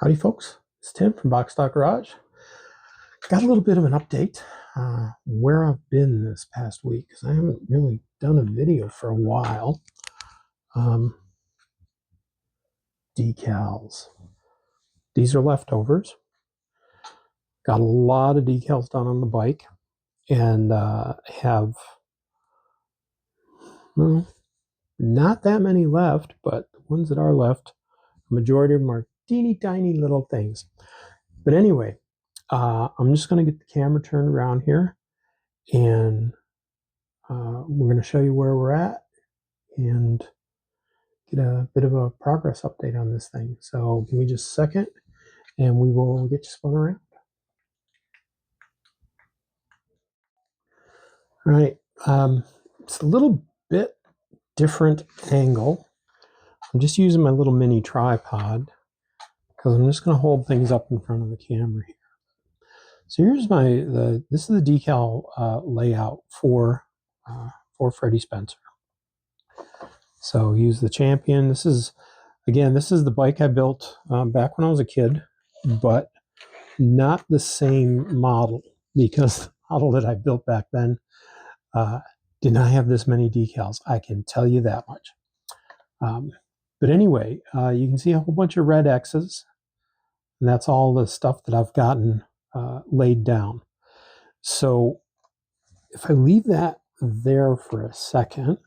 Howdy folks, it's Tim from Box Stock Garage. Got a little bit of an update where I've been this past week because I haven't really done a video for a while. Decals. These are leftovers. Got a lot of decals done on the bike and have, well, not that many left, but the ones that are left, the majority of them are teeny tiny little things. But anyway, I'm just going to get the camera turned around here and we're going to show you where we're at and get a bit of a progress update on this thing. So give me just a second and we will get you spun around. All right, it's a little bit different angle. I'm just using my little mini tripod because I'm just going to hold things up in front of the camera here. So here's this is the decal layout for Freddie Spencer. So use the Champion. This is the bike I built back when I was a kid, but not the same model because the model that I built back then did not have this many decals. I can tell you that much. But anyway, you can see a whole bunch of red X's, and that's all the stuff that I've gotten laid down. So if I leave that there for a second,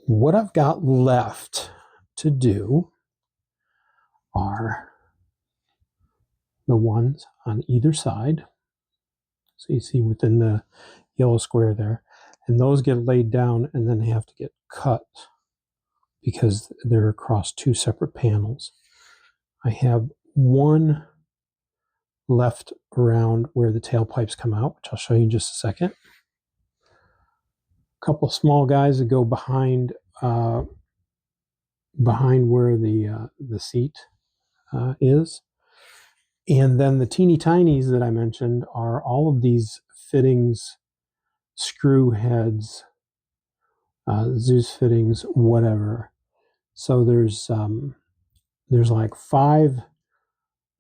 what I've got left to do are the ones on either side. So you see within the yellow square there, and those get laid down and then they have to get cut because they're across two separate panels. I have one left around where the tailpipes come out, which I'll show you in just a second. A couple of small guys that go behind where the seat is. And then the teeny tinies that I mentioned are all of these fittings, screw heads, Zeus fittings, whatever. So there's like 5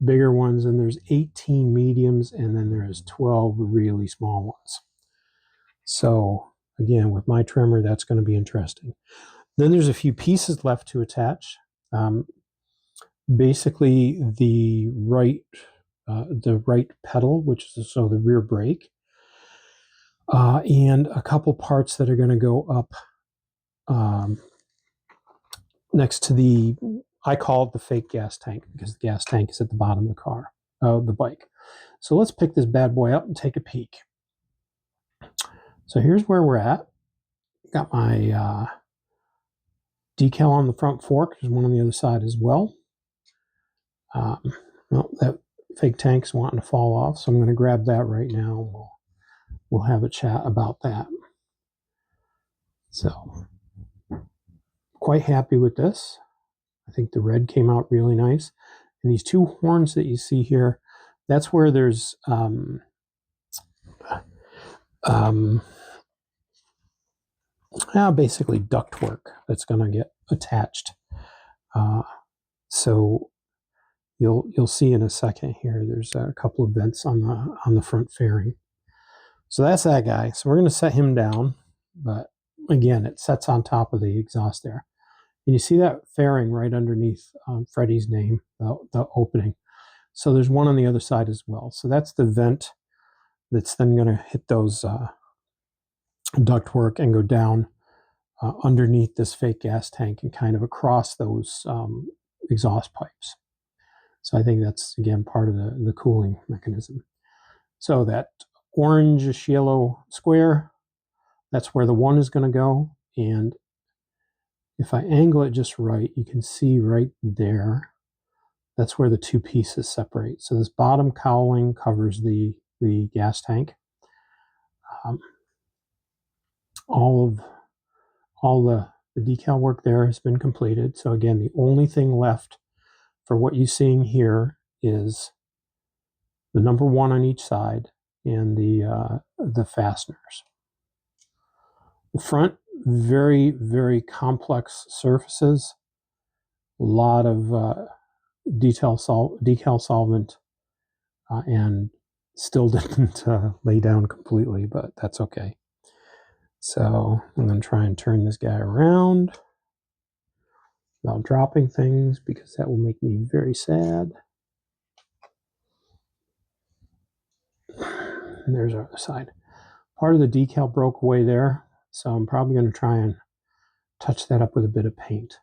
bigger ones, and there's 18 mediums, and then there's 12 really small ones. So again, with my trimmer, that's going to be interesting. Then there's a few pieces left to attach. Basically the right pedal, which is so the rear brake, and a couple parts that are going to go up next to the, I call it the fake gas tank because the gas tank is at the bottom of the bike. So let's pick this bad boy up and take a peek. So here's where we're at. Got my decal on the front fork. There's one on the other side as well. Well, that fake tank's wanting to fall off, so I'm going to grab that right now. We'll have a chat about that. So, quite happy with this. I think the red came out really nice. And these 2 horns that you see here, that's where there's basically ductwork that's going to get attached. So you'll see in a second here, there's a couple of vents on the front fairing. So that's that guy. So we're going to set him down, but again, it sets on top of the exhaust there. And you see that fairing right underneath Freddie's name, the opening. So there's one on the other side as well. So that's the vent that's then going to hit those ductwork and go down underneath this fake gas tank and kind of across those exhaust pipes. So I think that's, again, part of the cooling mechanism. So that orange yellow square, that's where the 1 is going to go. And if I angle it just right, you can see right there, that's where the 2 pieces separate. So this bottom cowling covers the gas tank. All the decal work there has been completed. So again, the only thing left for what you're seeing here is the number 1 on each side and the fasteners. The front, very, very complex surfaces. A lot of decal solvent and still didn't lay down completely, but that's okay. So I'm going to try and turn this guy around without dropping things, because that will make me very sad. And there's our other side. Part of the decal broke away there, so I'm probably going to try and touch that up with a bit of paint.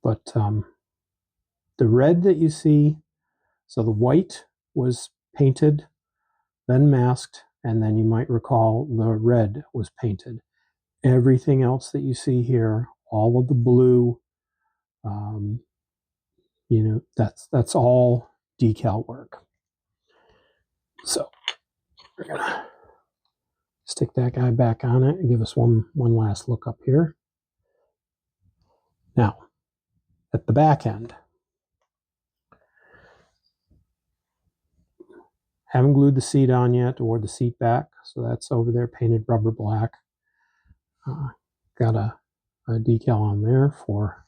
But the red that you see, so the white was painted, then masked, and then you might recall the red was painted. Everything else that you see here, all of the blue, you know, that's all decal work. So we're gonna stick that guy back on it and give us one last look up here. Now, at the back end, haven't glued the seat on yet or the seat back, so that's over there painted rubber black. Got a decal on there for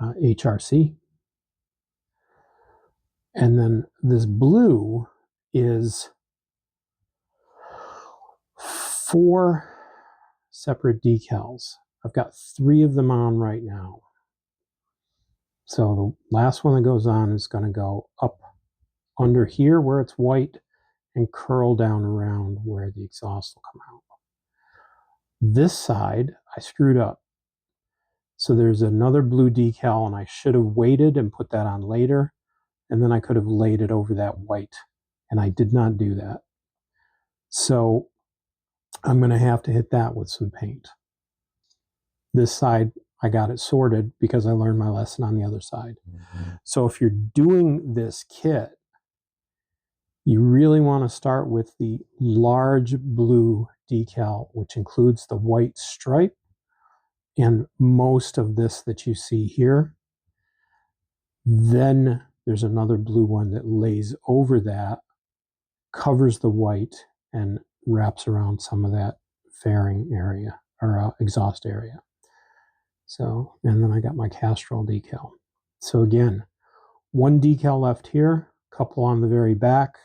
HRC. And then this blue is 4 separate decals. I've got 3 of them on right now. So the last one that goes on is going to go up under here where it's white and curl down around where the exhaust will come out. This side I screwed up. So there's another blue decal, and I should have waited and put that on later, and then I could have laid it over that white, and I did not do that. So I'm going to have to hit that with some paint. This side, I got it sorted because I learned my lesson on the other side. So if you're doing this kit, you really want to start with the large blue decal, which includes the white stripe and most of this that you see here. Then there's another blue one that lays over that, covers the white, and wraps around some of that fairing area or exhaust area. So, and then I got my Castrol decal. So again, 1 decal left here, couple on the very back,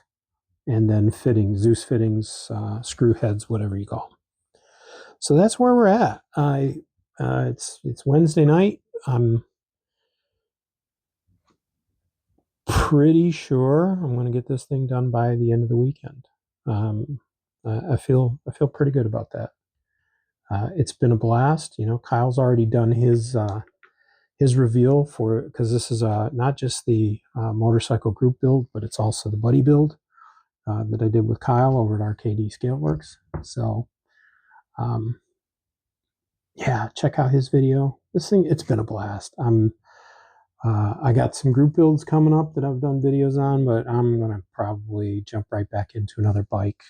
and then fittings, Zeus fittings, screw heads, whatever you call them. So that's where we're at. It's Wednesday night. I'm pretty sure I'm going to get this thing done by the end of the weekend. I feel pretty good about that. It's been a blast. You know, Kyle's already done his reveal for, because this is not just the motorcycle group build, but it's also the buddy build that I did with Kyle over at RKD Scaleworks. So yeah, check out his video. This thing, it's been a blast. I got some group builds coming up that I've done videos on, but I'm gonna probably jump right back into another bike.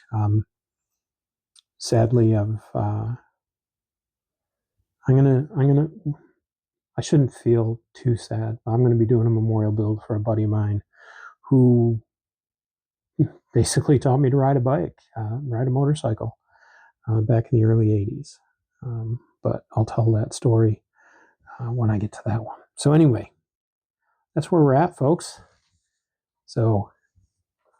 Sadly, I shouldn't feel too sad. I'm gonna be doing a memorial build for a buddy of mine who basically taught me to ride a bike, ride a motorcycle back in the early 80s. But I'll tell that story when I get to that one. So anyway, that's where we're at, folks. So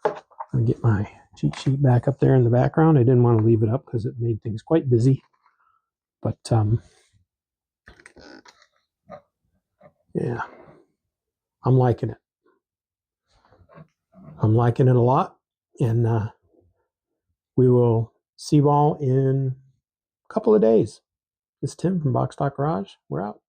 I'll get my cheat sheet back up there in the background. I didn't want to leave it up because it made things quite busy. But yeah, I'm liking it. I'm liking it a lot. And we will see you all in a couple of days. This is Tim from Box Talk Garage. We're out.